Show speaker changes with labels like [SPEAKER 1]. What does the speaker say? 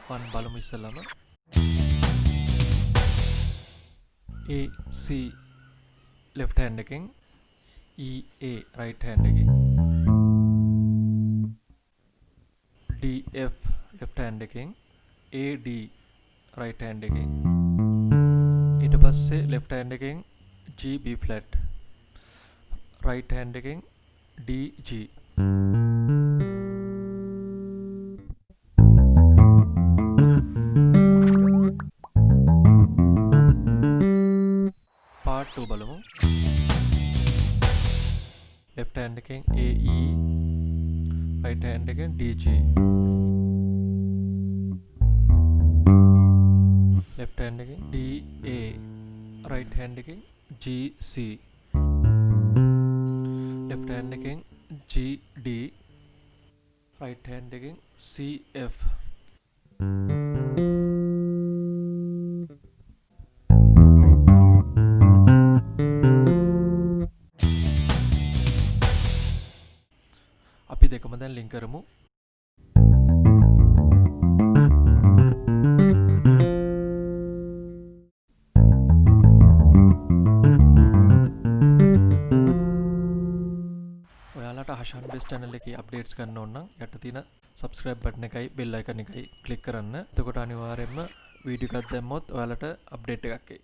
[SPEAKER 1] part 1 බලමු ඉස්සෙල්ලාම. AC left hand එකෙන් EA right hand එකෙන් DF left hand එකෙන් AD right hand එකෙන් ඊට පස්සේ left hand එකෙන් G B flat right hand එකෙන් D G part 2 බලමු. left hand එකෙන් AE right hand එකෙන් DG left hand එකෙන් DA right hand එකෙන් GC left hand එකෙන් GD right hand එකෙන් CF අපි දෙකම දැන් ලින්ක් කරමු. ඔයාලට Hashanbass channel එකේ අප්ඩේට්ස් ගන්න ඕන නම් යට තියෙන subscribe button එකයි bell icon එකයි click කරන්න. එතකොට අනිවාර්යයෙන්ම වීඩියෝ එකක් දැම්මොත් ඔයාලට අප්ඩේට් එකක් එයි.